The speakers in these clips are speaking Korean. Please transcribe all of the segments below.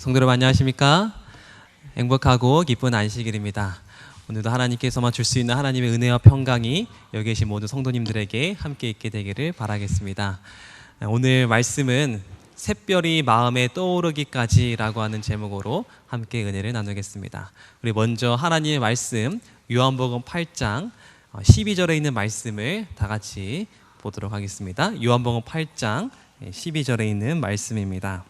성도 여러분 안녕하십니까? 행복하고 기쁜 안식일입니다. 오늘도 하나님께서만 줄 수 있는 하나님의 은혜와 평강이 여기 계신 모든 성도님들에게 함께 있게 되기를 바라겠습니다. 오늘 말씀은 샛별이 마음에 떠오르기까지라고 하는 제목으로 함께 은혜를 나누겠습니다. 우리 먼저 하나님의 말씀 요한복음 8장 12절에 있는 말씀을 다 같이 보도록 하겠습니다. 요한복음 8장 12절에 있는 말씀입니다.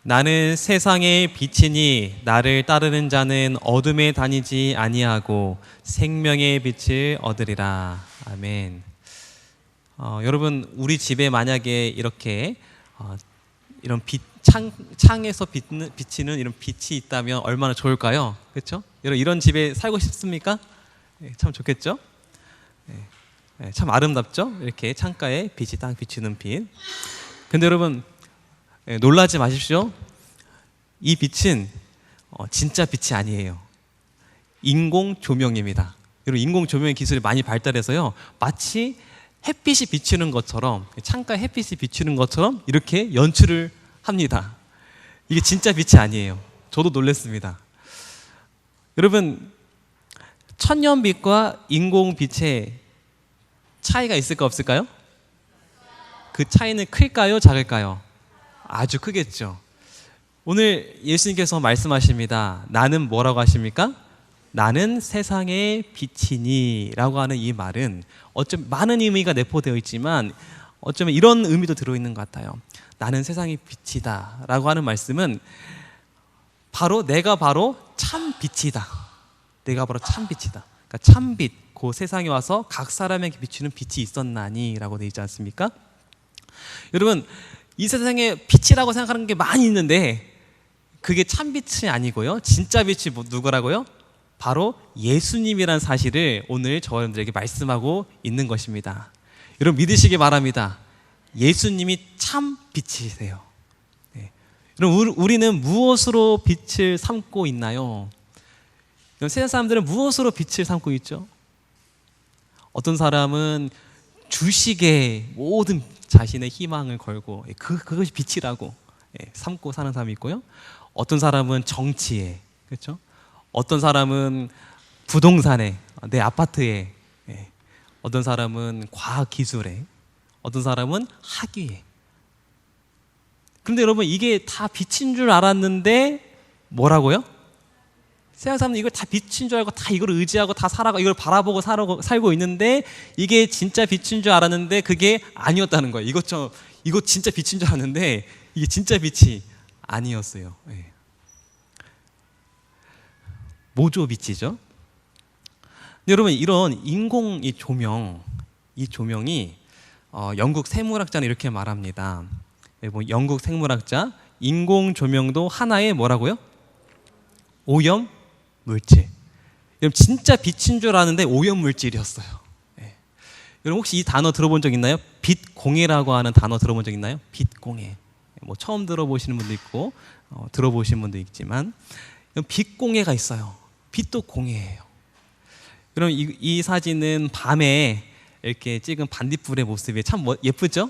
나는 세상의 빛이니 나를 따르는 자는 어둠에 다니지 아니하고 생명의 빛을 얻으리라. 아멘. 여러분 우리 집에 만약에 이렇게 이런 창에서 비치는 이런 빛이 있다면 얼마나 좋을까요? 그렇죠? 여러분 이런 집에 살고 싶습니까? 참 좋겠죠? 참 아름답죠? 이렇게 창가에 빛이 딱 비추는 빛. 근데 여러분 놀라지 마십시오. 이 빛은 진짜 빛이 아니에요. 인공 조명입니다. 여러분 인공 조명 기술이 많이 발달해서요, 마치 햇빛이 비추는 것처럼, 창가에 햇빛이 비추는 것처럼 이렇게 연출을 합니다. 이게 진짜 빛이 아니에요. 저도 놀랐습니다. 여러분 천년빛과 인공빛의 차이가 있을까 없을까요? 그 차이는 클까요? 작을까요? 아주 크겠죠. 오늘 예수님께서 말씀하십니다. 나는 뭐라고 하십니까? 나는 세상의 빛이니 라고 하는 이 말은 어쩌면 많은 의미가 내포되어 있지만 어쩌면 이런 의미도 들어있는 것 같아요. 나는 세상의 빛이다 라고 하는 말씀은 내가 바로 참 빛이다. 내가 바로 참 빛이다. 그러니까 참 빛, 그 세상에 와서 각 사람에게 비추는 빛이 있었나니 라고 되어 있지 않습니까? 여러분 이 세상에 빛이라고 생각하는 게 많이 있는데 그게 참 빛이 아니고요, 진짜 빛이 누구라고요? 바로 예수님이란 사실을 오늘 저와 여러분들에게 말씀하고 있는 것입니다. 여러분 믿으시기 바랍니다. 예수님이 참 빛이세요. 여러분 우리는 무엇으로 빛을 삼고 있나요? 세상 사람들은 무엇으로 빛을 삼고 있죠? 어떤 사람은 주식에 모든 자신의 희망을 걸고 그것이 빛이라고 삼고 사는 사람이 있고요. 어떤 사람은 정치에, 그렇죠? 어떤 사람은 부동산에, 내 아파트에, 어떤 사람은 과학기술에, 어떤 사람은 학위에. 그런데 여러분 이게 다 빛인 줄 알았는데 뭐라고요? 세상 사람은 이걸 다 빛인 줄 알고 다 이걸 의지하고 다 이걸 바라보고 살고 있는데 이게 진짜 빛인 줄 알았는데 그게 아니었다는 거예요. 이거 진짜 빛인 줄 알았는데 이게 진짜 빛이 아니었어요. 모조 빛이죠. 여러분 이런 인공 이 조명이 영국 생물학자는 이렇게 말합니다. 영국 생물학자, 인공 조명도 하나의 뭐라고요? 오염 물질. 여러분 진짜 빛인 줄 아는데 오염 물질이었어요. 여러분 혹시 이 단어 들어본 적 있나요? 빛공해라고 하는 단어 들어본 적 있나요? 빛공해. 처음 들어보시는 분도 있고 들어보신 분도 있지만 빛공해가 있어요. 빛도 공해예요. 여러분 이 사진은 밤에 이렇게 찍은 반딧불의 모습이 참 예쁘죠?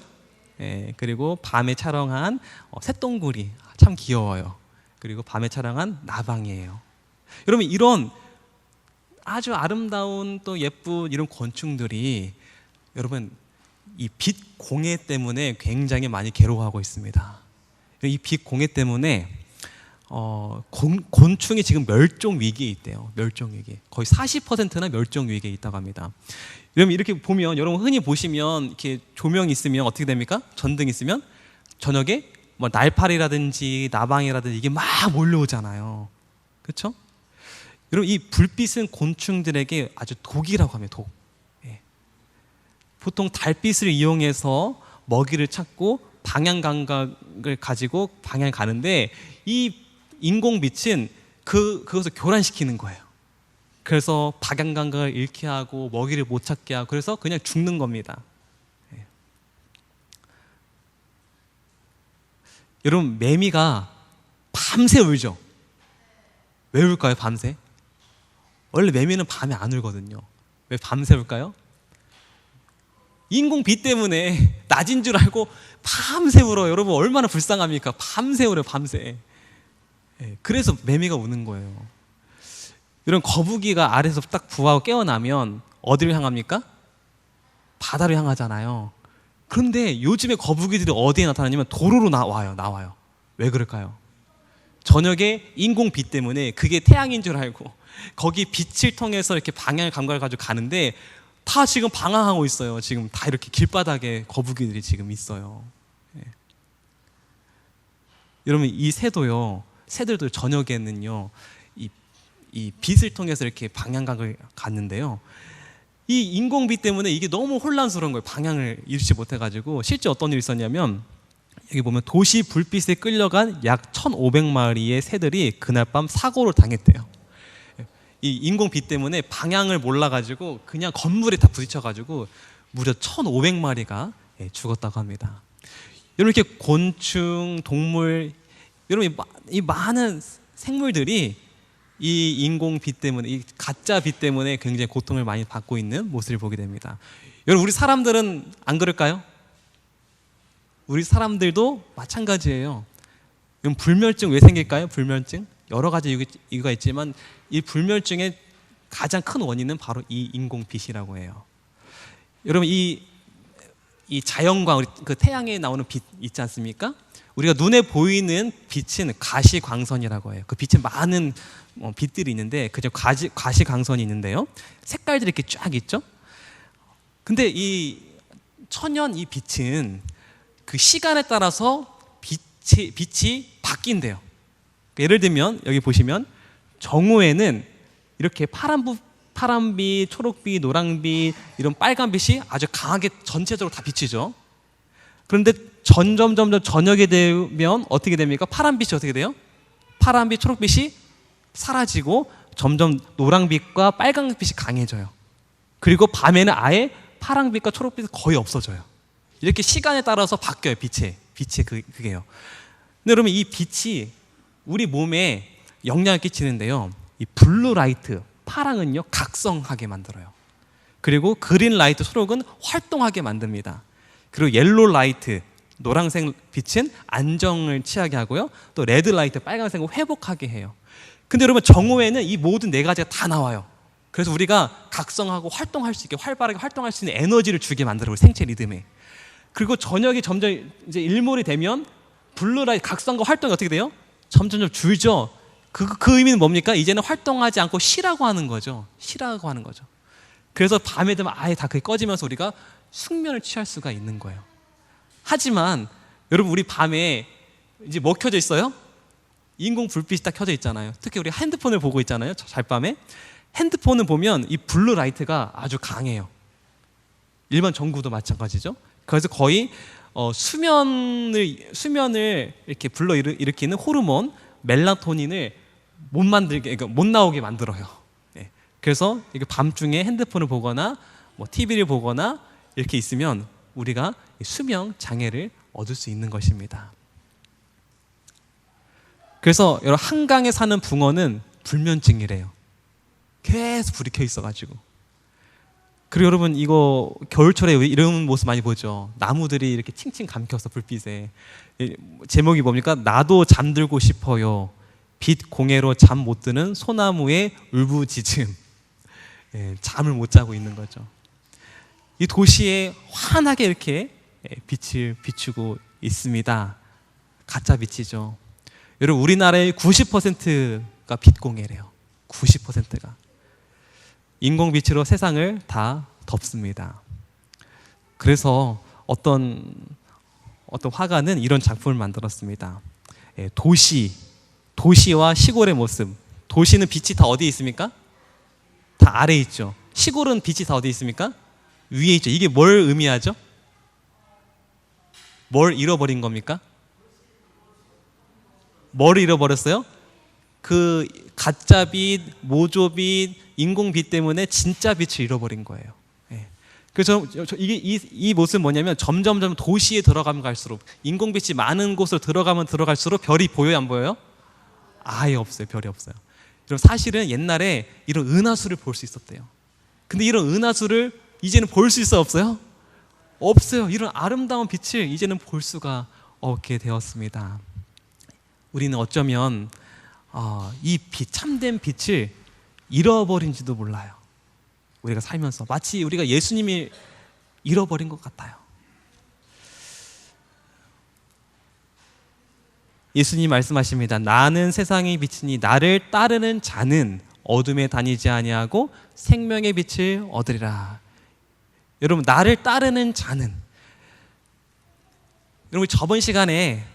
그리고 밤에 촬영한 새똥구리 참 귀여워요. 그리고 밤에 촬영한 나방이에요. 여러분 이런 아주 아름다운 또 예쁜 이런 곤충들이 여러분 이 빛 공해 때문에 굉장히 많이 괴로워하고 있습니다. 이 빛 공해 때문에 곤충이 지금 멸종 위기에 있대요. 멸종 위기. 거의 40%나 멸종 위기에 있다고 합니다. 여러분 이렇게 보면, 여러분 흔히 보시면 이렇게 조명이 있으면 어떻게 됩니까? 전등 있으면 저녁에 뭐 날파리라든지 나방이라든지 이게 막 몰려오잖아요. 그렇죠? 여러분 이 불빛은 곤충들에게 아주 독이라고 합니다. 독. 보통 달빛을 이용해서 먹이를 찾고 방향 감각을 가지고 방향을 가는데 이 인공빛은 그것을 교란시키는 거예요. 그래서 방향 감각을 잃게 하고 먹이를 못 찾게 하고 그래서 그냥 죽는 겁니다. 여러분 매미가 밤새 울죠. 왜 울까요? 밤새? 원래 매미는 밤에 안 울거든요. 왜 밤새 울까요? 인공빛 때문에 낮인 줄 알고 밤새 울어요. 여러분 얼마나 불쌍합니까? 밤새 울어요. 밤새. 예, 그래서 매미가 우는 거예요. 이런 거북이가 아래에서 딱 부하고 깨어나면 어디를 향합니까? 바다를 향하잖아요. 그런데 요즘에 거북이들이 어디에 나타나냐면 도로로 나와요. 왜 그럴까요? 저녁에 인공비 때문에 그게 태양인 줄 알고 거기 빛을 통해서 이렇게 방향 감각을 가지고 가는데 다 지금 방황하고 있어요. 지금 다 이렇게 길바닥에 거북이들이 지금 있어요. 예. 여러분 이 새들도 저녁에는요 이 빛을 통해서 이렇게 방향각을 갖는데요. 이 인공비 때문에 이게 너무 혼란스러운 거예요. 방향을 잃지 못해가지고 실제 어떤 일이 있었냐면 여기 보면 도시 불빛에 끌려간 약 1,500마리의 새들이 그날 밤 사고를 당했대요. 이 인공비 때문에 방향을 몰라가지고 그냥 건물에 다 부딪혀가지고 무려 1,500마리가 죽었다고 합니다. 여러분 이렇게 곤충, 동물, 여러분 이 많은 생물들이 이 인공비 때문에, 이 가짜 빛 때문에 굉장히 고통을 많이 받고 있는 모습을 보게 됩니다. 여러분 우리 사람들은 안 그럴까요? 우리 사람들도 마찬가지예요. 그럼 불멸증 왜 생길까요? 불멸증? 여러 가지 이유가 있지만 이 불멸증의 가장 큰 원인은 바로 이 인공빛이라고 해요. 여러분 이 자연광, 우리 그 태양에 나오는 빛 있지 않습니까? 우리가 눈에 보이는 빛은 가시광선이라고 해요. 그 빛에 많은 빛들이 있는데 그저 가시광선이 있는데요. 색깔들이 이렇게 쫙 있죠. 근데 이 천연 이 빛은 그 시간에 따라서 빛이 바뀐대요. 예를 들면 여기 보시면 정오에는 이렇게 파란빛, 초록빛, 노랑빛, 이런 빨간빛이 아주 강하게 전체적으로 다 비치죠. 그런데 점점 저녁에 되면 어떻게 됩니까? 파란빛이 어떻게 돼요? 파란빛, 초록빛이 사라지고 점점 노랑빛과 빨간빛이 강해져요. 그리고 밤에는 아예 파란빛과 초록빛이 거의 없어져요. 이렇게 시간에 따라서 바뀌어요. 빛이 그게요. 근데 여러분 이 빛이 우리 몸에 영향을 끼치는데요. 이 블루 라이트, 파랑은요 각성하게 만들어요. 그리고 그린 라이트, 초록은 활동하게 만듭니다. 그리고 옐로 라이트, 노란색 빛은 안정을 취하게 하고요. 또 레드 라이트, 빨간색은 회복하게 해요. 근데 여러분 정오에는 이 모든 네 가지가 다 나와요. 그래서 우리가 각성하고 활동할 수 있게, 활발하게 활동할 수 있는 에너지를 주게 만들어요. 생체 리듬에. 그리고 저녁이 점점 이제 일몰이 되면 블루라이트 각성과 활동이 어떻게 돼요? 점점 줄죠. 그 의미는 뭡니까? 이제는 활동하지 않고 쉬라고 하는 거죠. 쉬라고 하는 거죠. 그래서 밤에 되면 아예 다 그게 꺼지면서 우리가 숙면을 취할 수가 있는 거예요. 하지만 여러분 우리 밤에 이제 뭐 켜져 있어요? 인공 불빛이 딱 켜져 있잖아요. 특히 우리 핸드폰을 보고 있잖아요. 잘밤에 핸드폰을 보면 이 블루 라이트가 아주 강해요. 일반 전구도 마찬가지죠. 그래서 거의 수면을 이렇게 불러일으키는 호르몬 멜라토닌을 그러니까 못 나오게 만들어요. 네. 그래서 이게 밤중에 핸드폰을 보거나 뭐 TV를 보거나 이렇게 있으면 우리가 수면 장애를 얻을 수 있는 것입니다. 그래서 여러분 한강에 사는 붕어는 불면증이래요. 계속 불이 켜 있어가지고. 그리고 여러분 이거 겨울철에 이런 모습 많이 보죠. 나무들이 이렇게 칭칭 감겨서 불빛에. 제목이 뭡니까? 나도 잠들고 싶어요. 빛 공해로 잠 못 드는 소나무의 울부짖음. 잠을 못 자고 있는 거죠. 이 도시에 환하게 이렇게 빛을 비추고 있습니다. 가짜 빛이죠. 여러분 우리나라의 90%가 빛 공해래요. 90%가. 인공빛으로 세상을 다 덮습니다. 그래서 어떤 화가는 이런 작품을 만들었습니다. 도시와 시골의 모습. 도시는 빛이 다 어디에 있습니까? 다 아래에 있죠. 시골은 빛이 다 어디에 있습니까? 위에 있죠. 이게 뭘 의미하죠? 뭘 잃어버린 겁니까? 뭘 잃어버렸어요? 그 가짜 빛, 모조빛, 인공빛 때문에 진짜 빛을 잃어버린 거예요. 그래서 이 모습은 뭐냐면 점점 도시에 들어가면 갈수록 인공빛이 많은 곳으로 들어가면 들어갈수록 별이 보여요, 안 보여요? 아예 없어요. 별이 없어요. 그럼 사실은 옛날에 이런 은하수를 볼 수 있었대요. 근데 이런 은하수를 이제는 볼 수 있어요, 없어요? 없어요. 이런 아름다운 빛을 이제는 볼 수가 없게 되었습니다. 우리는 어쩌면 이 빛, 참된 빛을 잃어버린지도 몰라요. 우리가 살면서 마치 우리가 예수님이 잃어버린 것 같아요. 예수님 말씀하십니다. 나는 세상의 빛이니 나를 따르는 자는 어둠에 다니지 아니하고 생명의 빛을 얻으리라. 여러분, 나를 따르는 자는, 여러분 저번 시간에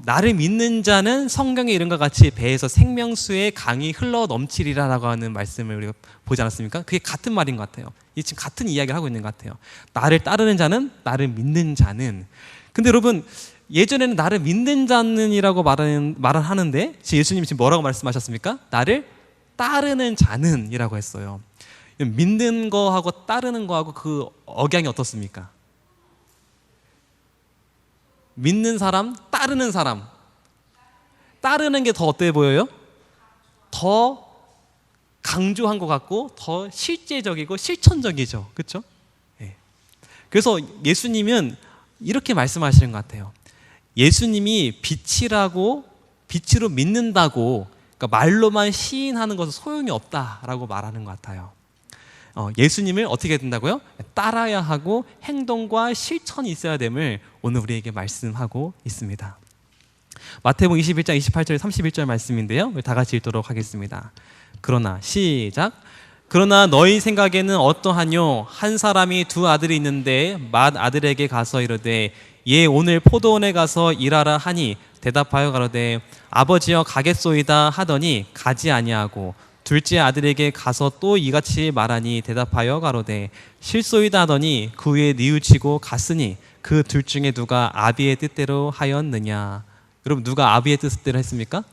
나를 믿는 자는 성경의 이름과 같이 배에서 생명수의 강이 흘러 넘치리라라고 하는 말씀을 우리가 보지 않았습니까? 그게 같은 말인 것 같아요. 지금 같은 이야기를 하고 있는 것 같아요. 나를 따르는 자는, 나를 믿는 자는. 근데 여러분, 예전에는 나를 믿는 자는이라고 말을 하는데 예수님이 지금 뭐라고 말씀하셨습니까? 나를 따르는 자는이라고 했어요. 믿는 거하고 따르는 거하고 그 억양이 어떻습니까? 믿는 사람, 따르는 사람. 따르는 게 더 어때 보여요? 더 강조한 것 같고 더 실제적이고 실천적이죠. 그렇죠? 네. 그래서 예수님은 이렇게 말씀하시는 것 같아요. 예수님이 빛이라고, 빛으로 믿는다고, 그러니까 말로만 시인하는 것은 소용이 없다라고 말하는 것 같아요. 예수님을 어떻게 된다고요? 따라야 하고 행동과 실천이 있어야 됨을 오늘 우리에게 말씀하고 있습니다. 마태복음 21장 28절 31절 말씀인데요, 다 같이 읽도록 하겠습니다. 그러나 시작. 그러나 너희 생각에는 어떠하뇨? 한 사람이 두 아들이 있는데 맏 아들에게 가서 이르되 얘 오늘 포도원에 가서 일하라 하니 대답하여 가로되 아버지여 가겠소이다 하더니 가지 아니하고 둘째 아들에게 가서 또 이같이 말하니 대답하여 가로되 실소이다 하더니 그 후에 뉘우치고 갔으니 그 둘 중에 누가 아비의 뜻대로 하였느냐? 여러분, 누가 아비의 뜻대로 했습니까?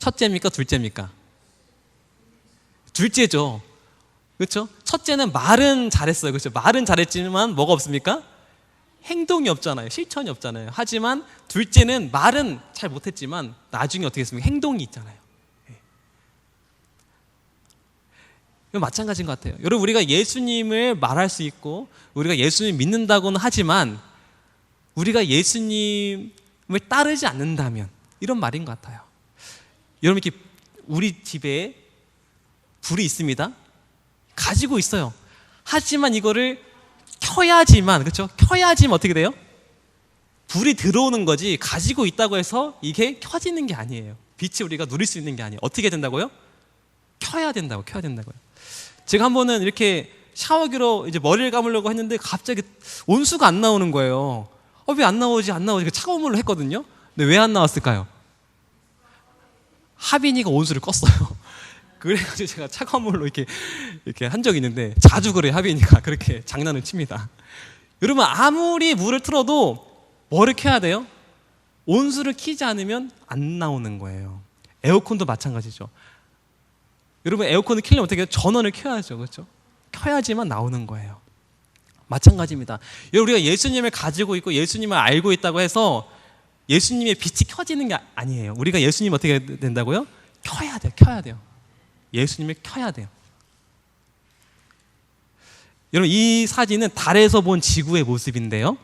첫째입니까? 둘째입니까? 둘째죠. 그렇죠? 첫째는 말은 잘했어요. 그렇죠? 말은 잘했지만 뭐가 없습니까? 행동이 없잖아요. 실천이 없잖아요. 하지만 둘째는 말은 잘 못했지만 나중에 어떻게 했습니까? 행동이 있잖아요. 이건 마찬가지인 것 같아요. 여러분, 우리가 예수님을 말할 수 있고 우리가 예수님을 믿는다고는 하지만 우리가 예수님을 따르지 않는다면, 이런 말인 것 같아요. 여러분, 이렇게 우리 집에 불이 있습니다. 가지고 있어요. 하지만 이거를 켜야지만, 그렇죠? 켜야지만 어떻게 돼요? 불이 들어오는 거지 가지고 있다고 해서 이게 켜지는 게 아니에요. 빛이 우리가 누릴 수 있는 게 아니에요. 어떻게 된다고요? 켜야 된다고요. 제가 한 번은 이렇게 샤워기로 이제 머리를 감으려고 했는데 갑자기 온수가 안 나오는 거예요. 왜 안 나오지? 차가운 물로 했거든요. 근데 왜 안 나왔을까요? 하빈이가 온수를 껐어요. 그래가지고 제가 차가운 물로 이렇게 한 적이 있는데, 자주 그래요. 하빈이가 그렇게 장난을 칩니다. 여러분, 아무리 물을 틀어도 뭐를 켜야 돼요? 온수를 켜지 않으면 안 나오는 거예요. 에어컨도 마찬가지죠. 여러분, 에어컨을 켜려면 어떻게 해요? 전원을 켜야죠. 그렇죠? 켜야지만 나오는 거예요. 마찬가지입니다. 여러분, 우리가 예수님을 가지고 있고 예수님을 알고 있다고 해서 예수님의 빛이 켜지는 게 아니에요. 우리가 예수님 어떻게 된다고요? 켜야 돼요. 예수님을 켜야 돼요. 여러분, 이 사진은 달에서 본 지구의 모습인데요,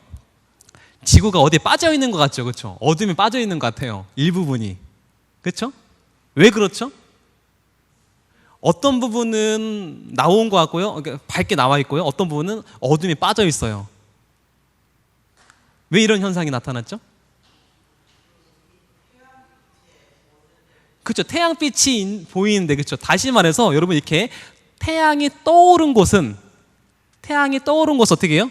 지구가 어디에 빠져 있는 것 같죠? 그렇죠? 어둠에 빠져 있는 것 같아요. 일부분이. 그렇죠? 왜 그렇죠? 어떤 부분은 나온 것 같고요, 그러니까 밝게 나와 있고요, 어떤 부분은 어둠에 빠져 있어요. 왜 이런 현상이 나타났죠? 그렇죠. 태양빛이 보이는데, 그렇죠. 다시 말해서 여러분, 이렇게 태양이 떠오른 곳은 어떻게 해요?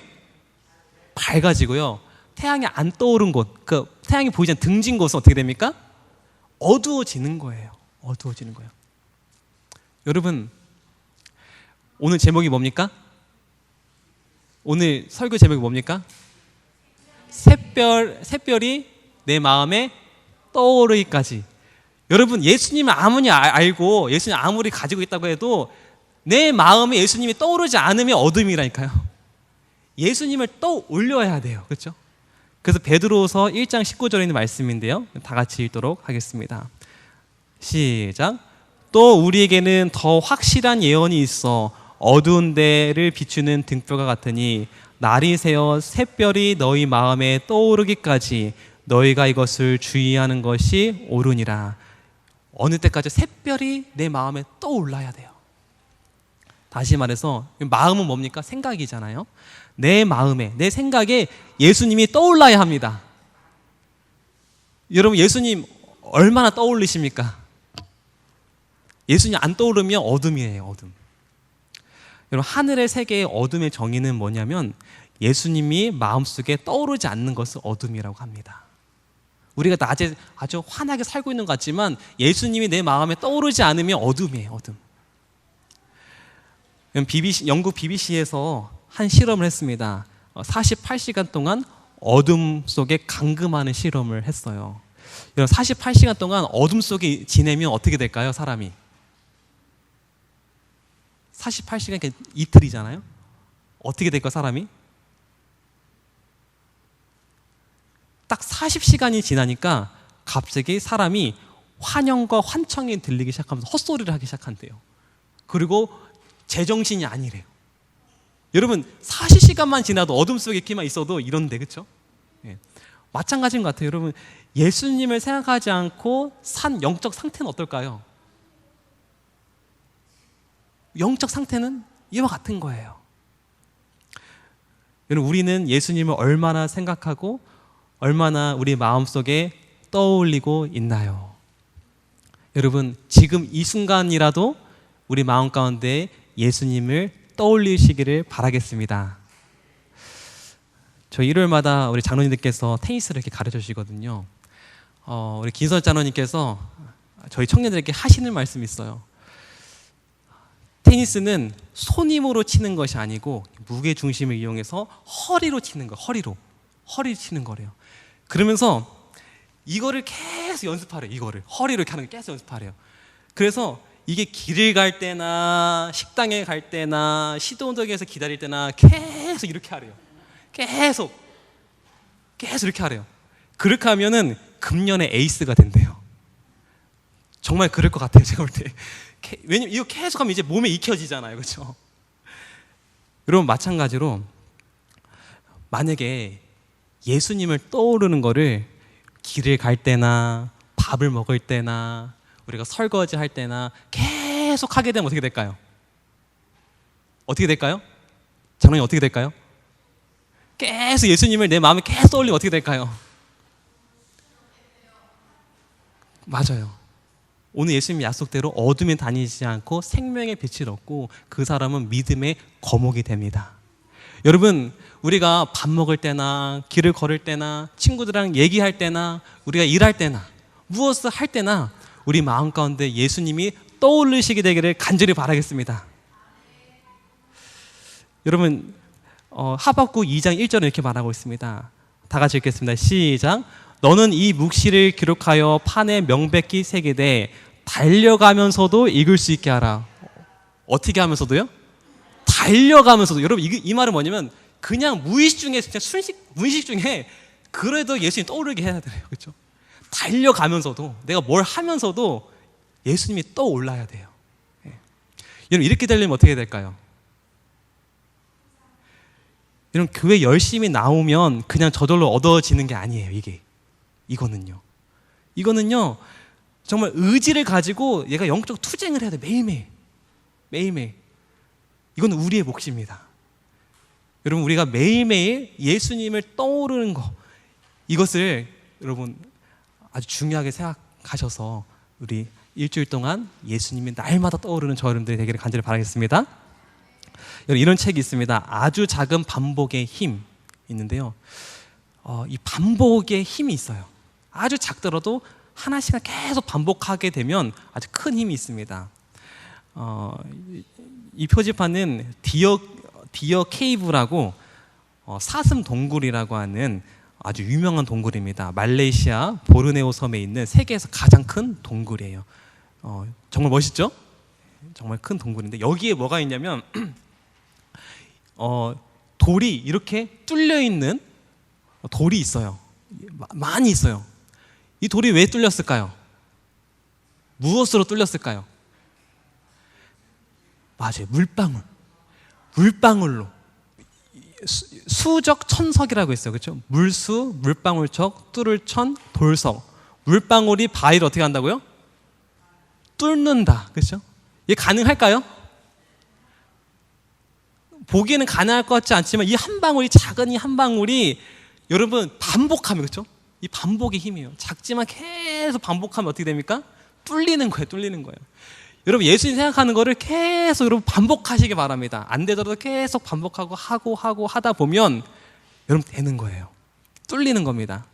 밝아지고요. 태양이 안 떠오른 곳, 그 태양이 보이지 않는 등진 곳은 어떻게 됩니까? 어두워지는 거예요. 여러분, 오늘 제목이 뭡니까? 오늘 설교 제목이 뭡니까? 샛별이 내 마음에 떠오르기까지. 여러분, 예수님을 아무리 알고 예수님 아무리 가지고 있다고 해도 내 마음에 예수님이 떠오르지 않으면 어둠이라니까요. 예수님을 떠올려야 돼요. 그렇죠? 그래서 베드로서 1장 19절에 있는 말씀인데요, 다 같이 읽도록 하겠습니다. 시작. 또 우리에게는 더 확실한 예언이 있어 어두운 데를 비추는 등불과 같으니 날이 새어 샛별이 너희 마음에 떠오르기까지 너희가 이것을 주의하는 것이 옳으니라. 어느 때까지 샛별이 내 마음에 떠올라야 돼요. 다시 말해서 마음은 뭡니까? 생각이잖아요. 내 마음에, 내 생각에 예수님이 떠올라야 합니다. 여러분, 예수님 얼마나 떠올리십니까? 예수님 안 떠오르면 어둠이에요, 어둠. 여러분, 하늘의 세계의 어둠의 정의는 뭐냐면 예수님이 마음속에 떠오르지 않는 것을 어둠이라고 합니다. 우리가 낮에 아주 환하게 살고 있는 것 같지만 예수님이 내 마음에 떠오르지 않으면 어둠이에요, 어둠. 영국 BBC에서 한 실험을 했습니다. 48시간 동안 어둠 속에 감금하는 실험을 했어요. 48시간 동안 어둠 속에 지내면 어떻게 될까요, 사람이? 48시간 이틀이잖아요. 어떻게 될까요, 사람이? 딱 40시간이 지나니까 갑자기 사람이 환영과 환청이 들리기 시작하면서 헛소리를 하기 시작한대요. 그리고 제정신이 아니래요. 여러분, 40시간만 지나도 어둠 속에 있기만 있어도 이런데, 그렇죠? 예. 마찬가지인 것 같아요. 여러분, 예수님을 생각하지 않고 산 영적 상태는 어떨까요? 영적 상태는 이와 같은 거예요. 여러분, 우리는 예수님을 얼마나 생각하고 얼마나 우리 마음속에 떠올리고 있나요? 여러분, 지금 이 순간이라도 우리 마음 가운데 예수님을 떠올리시기를 바라겠습니다. 저 일요일마다 우리 장로님들께서 테니스를 이렇게 가르쳐 주시거든요. 우리 김선 장로님께서 저희 청년들에게 하시는 말씀이 있어요. 테니스는 손힘으로 치는 것이 아니고 무게 중심을 이용해서 허리로 치는 거, 허리 치는 거래요. 그러면서 이거를 계속 연습하래요. 이거를 허리로 이렇게 하는 거 계속 연습하래요. 그래서 이게 길을 갈 때나 식당에 갈 때나 시도동에서 기다릴 때나 계속 이렇게 하래요. 계속 이렇게 하래요. 그렇게 하면은 금년에 에이스가 된대요. 정말 그럴 것 같아요, 제가 볼 때. 왜냐면 이거 계속 하면 이제 몸에 익혀지잖아요, 그렇죠? 여러분, 마찬가지로 만약에 예수님을 떠오르는 거를 길을 갈 때나 밥을 먹을 때나 우리가 설거지 할 때나 계속 하게 되면 어떻게 될까요? 어떻게 될까요? 장로님, 어떻게 될까요? 계속 예수님을 내 마음에 계속 떠올리면 어떻게 될까요? 맞아요. 오늘 예수님 약속대로 어둠에 다니지 않고 생명의 빛을 얻고 그 사람은 믿음의 거목이 됩니다. 여러분, 우리가 밥 먹을 때나 길을 걸을 때나 친구들이랑 얘기할 때나 우리가 일할 때나 무엇을 할 때나 우리 마음 가운데 예수님이 떠올리시게 되기를 간절히 바라겠습니다. 여러분, 하박국 2장 1절에 이렇게 말하고 있습니다. 다 같이 읽겠습니다. 시작. 너는 이 묵시를 기록하여 판에 명백히 새기되 달려가면서도 읽을 수 있게 하라. 어떻게 하면서도요? 달려가면서도. 여러분, 이 말은 뭐냐면 그냥 무의식 중에, 그냥 무의식 중에 그래도 예수님 떠오르게 해야 돼요. 그렇죠? 달려가면서도, 내가 뭘 하면서도 예수님이 떠올라야 돼요. 예. 여러분, 이렇게 되려면 어떻게 될까요? 여러분, 교회 열심히 나오면 그냥 저절로 얻어지는 게 아니에요. 이거는요 정말 의지를 가지고 얘가 영적 투쟁을 해야 돼. 매일매일. 이건 우리의 몫입니다. 여러분, 우리가 매일매일 예수님을 떠오르는 거, 이것을 여러분 아주 중요하게 생각하셔서 우리 일주일 동안 예수님이 날마다 떠오르는 저 여러분들이 되기를 간절히 바라겠습니다. 여러분, 이런 책이 있습니다. 아주 작은 반복의 힘 있는데요. 이 반복의 힘이 있어요. 아주 작더라도 하나씩은 계속 반복하게 되면 아주 큰 힘이 있습니다. 이 표지판은 디어 케이브라고 사슴 동굴이라고 하는 아주 유명한 동굴입니다. 말레이시아 보르네오 섬에 있는 세계에서 가장 큰 동굴이에요. 정말 멋있죠? 정말 큰 동굴인데 여기에 뭐가 있냐면 돌이 이렇게 뚫려 있는 돌이 있어요. 많이 있어요. 이 돌이 왜 뚫렸을까요? 무엇으로 뚫렸을까요? 맞아요. 물방울로. 수적 천석이라고 있어요. 그렇죠? 물수, 물방울적, 뚫을 천, 돌석. 물방울이 바위를 어떻게 한다고요? 뚫는다. 그렇죠? 이게 가능할까요? 보기에는 가능할 것 같지 않지만 이 한 방울이, 작은 이 한 방울이 여러분 반복하면, 그렇죠? 이 반복의 힘이에요. 작지만 계속 반복하면 어떻게 됩니까? 뚫리는 거예요. 뚫리는 거예요. 여러분 예수님 생각하는 거를 계속 여러분 반복하시기 바랍니다. 안 되더라도 계속 반복하고 하고 하다 보면 여러분 되는 거예요. 뚫리는 겁니다.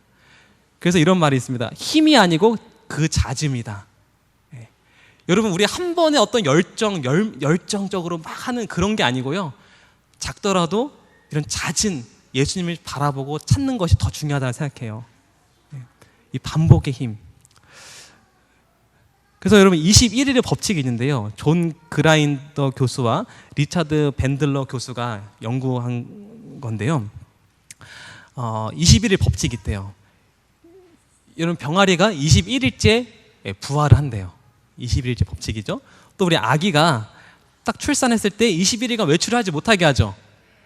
그래서 이런 말이 있습니다. 힘이 아니고 그 잦음이다. 예. 여러분 우리 한 번에 어떤 열정적으로 막 하는 그런 게 아니고요. 작더라도 이런 잦은 예수님을 바라보고 찾는 것이 더 중요하다고 생각해요. 예. 이 반복의 힘. 그래서 여러분 21일의 법칙이 있는데요. 존 그라인더 교수와 리차드 밴들러 교수가 연구한 건데요. 21일 법칙이 있대요. 여러분 병아리가 21일째 부활을 한대요. 21일째 법칙이죠. 또 우리 아기가 딱 출산했을 때 21일간 외출을 하지 못하게 하죠.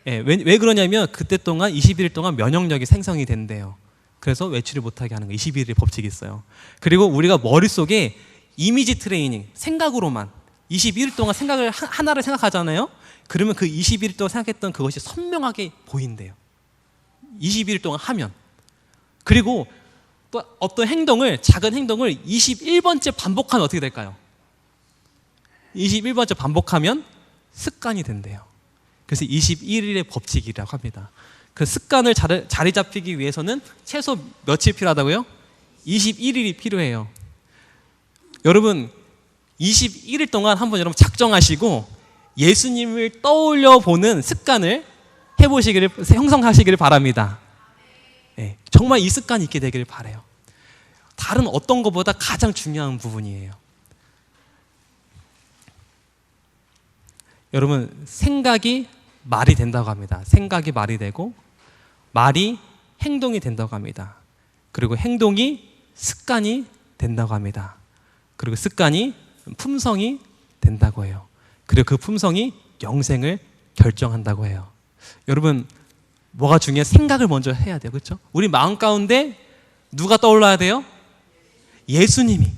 왜 그러냐면 그때 동안 21일 동안 면역력이 생성이 된대요. 그래서 외출을 못하게 하는 거 21일의 법칙이 있어요. 그리고 우리가 머릿속에 이미지 트레이닝, 생각으로만 21일 동안 생각을 하나를 생각하잖아요. 그러면 그 21일 동안 생각했던 그것이 선명하게 보인대요. 21일 동안 하면. 그리고 또 어떤 행동을, 작은 행동을 21번째 반복하면 어떻게 될까요? 21번째 반복하면 습관이 된대요. 그래서 21일의 법칙이라고 합니다. 그 습관을 자리 잡히기 위해서는 최소 며칠 필요하다고요? 21일이 필요해요. 여러분 21일 동안 한번 여러분 작정하시고 예수님을 떠올려 보는 습관을 형성하시기를 바랍니다. 네, 정말 이 습관이 있게 되기를 바라요. 다른 어떤 것보다 가장 중요한 부분이에요. 여러분 생각이 말이 된다고 합니다. 생각이 말이 되고 말이 행동이 된다고 합니다. 그리고 행동이 습관이 된다고 합니다. 그리고 습관이 품성이 된다고 해요. 그리고 그 품성이 영생을 결정한다고 해요. 여러분 뭐가 중요해요? 생각을 먼저 해야 돼요. 그렇죠? 우리 마음 가운데 누가 떠올라야 돼요? 예수님이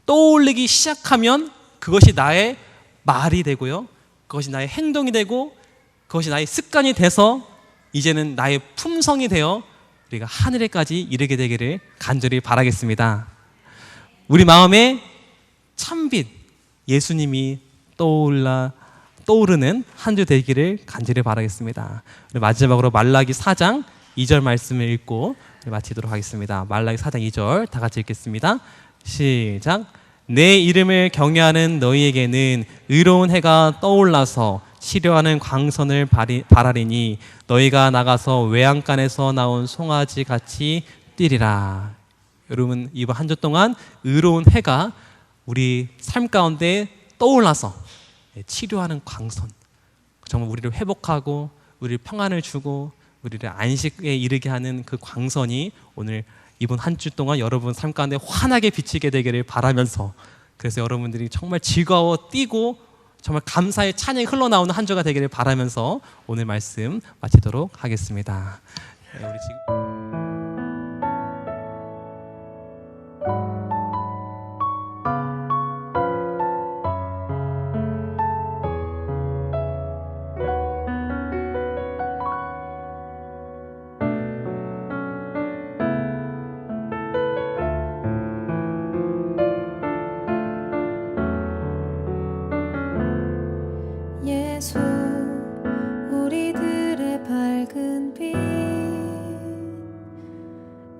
떠올리기 시작하면 그것이 나의 말이 되고요. 그것이 나의 행동이 되고 그것이 나의 습관이 돼서 이제는 나의 품성이 되어 우리가 하늘에까지 이르게 되기를 간절히 바라겠습니다. 우리 마음에 참빛 예수님이 떠오르는 한 주 되기를 간절히 바라겠습니다. 마지막으로 말라기 4장 2절 말씀을 읽고 마치도록 하겠습니다. 말라기 4장 2절 다 같이 읽겠습니다. 시작. 내 이름을 경외하는 너희에게는 의로운 해가 떠올라서 치료하는 광선을 발하리니 너희가 나가서 외양간에서 나온 송아지 같이 뛰리라. 여러분 이번 한 주 동안 의로운 해가 우리 삶 가운데 떠올라서 치료하는 광선, 정말 우리를 회복하고 우리를 평안을 주고 우리를 안식에 이르게 하는 그 광선이 오늘 이번 한 주 동안 여러분 삶 가운데 환하게 비치게 되기를 바라면서, 그래서 여러분들이 정말 즐거워 뛰고 정말 감사의 찬양이 흘러나오는 한 주가 되기를 바라면서 오늘 말씀 마치도록 하겠습니다. 우리 지금 예수 우리들의 밝은 빛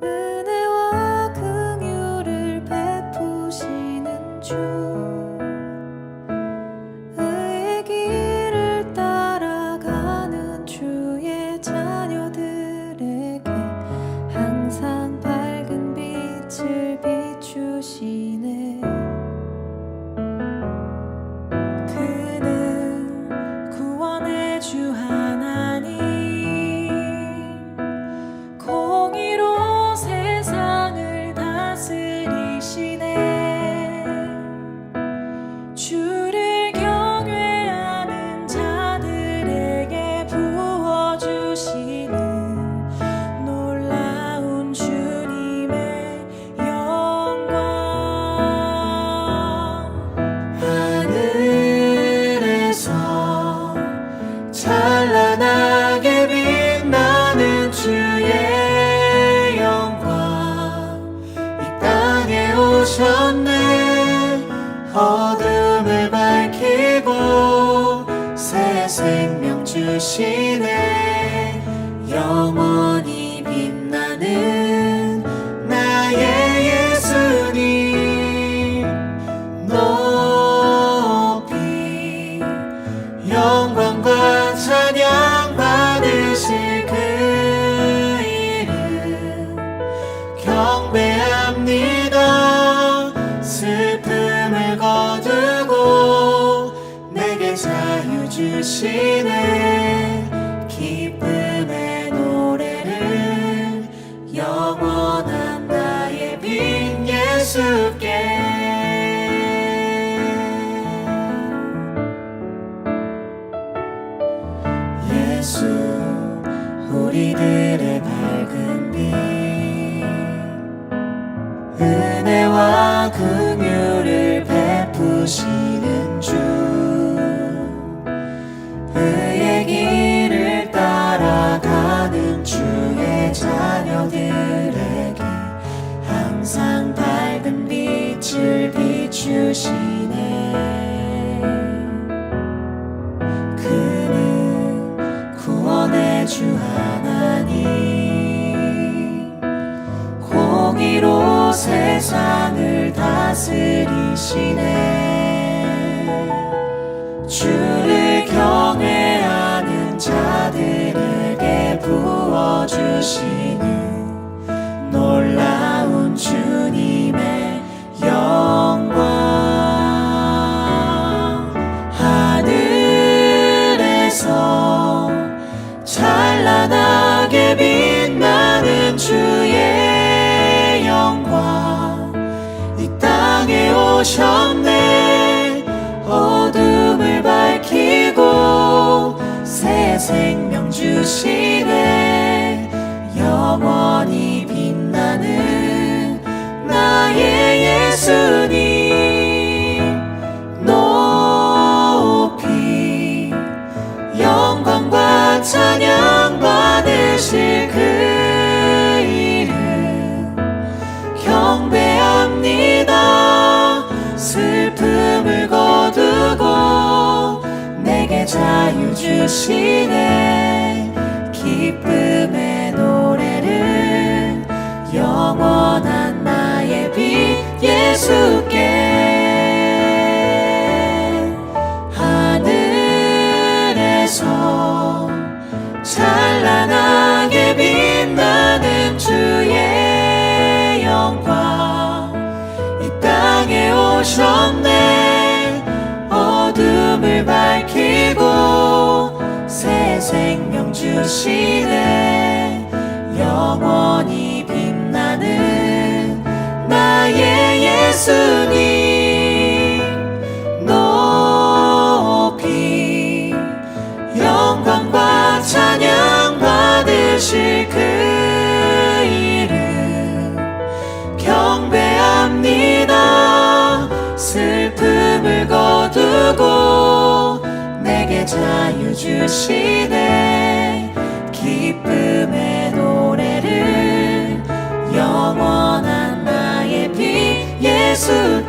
은혜와 긍휼을 베푸시는 주 의의 길을 따라가는 주의 자녀들에게 항상 밝은 빛을 비추시네. 주 하나님 공의로 세상을 다스리시네. 오셨네. 어둠을 밝히고 새 생명 주시네. 영원히 빛나는 나의 예수님, 높이 영광과 찬양 받으실 그 이름 경배합니다. 슬픔을 거두고 내게 자유 주시네. 기쁨의 노래를 영원한 나의 빛 예수께. 예수 우리들의 밝은 빛, 은혜와 긍휼을 베푸시는 주, 의의 길을 따라가는 주의 자녀들에게 항상 밝은 빛을 비추시네. 그는 구원의 주 하나님, 공의로 세상을 다스리시네. 주를 경외하는 자들에게 부어주시는 놀라운 주님의 영광. 하늘에서 찬란하게 빛나는 주의 영광 이 땅에 오셨네. 어둠을 밝히고 새 생명 주시네. 영원히 빛나는 나의 예수님, 높이 영광과 찬양 받으실 그 이름 경배합니다. 슬픔을 거두고 내게 자유 주시네. 기쁨의 노래를 영원한 나의 빛 예수께. 하늘에서 찬란하게 빛나는 주의 영광 이 땅에 오셨네. 어둠을 밝히고 새 생명 주시네. 영원히 빛나는 나의 예수님, 높이 영광과 찬양 받으실 그 이름 경배합니다. 슬픔을 거두고 내게 자유 주시네. 기쁨의 노래를 영원한 나의 빛 예수께.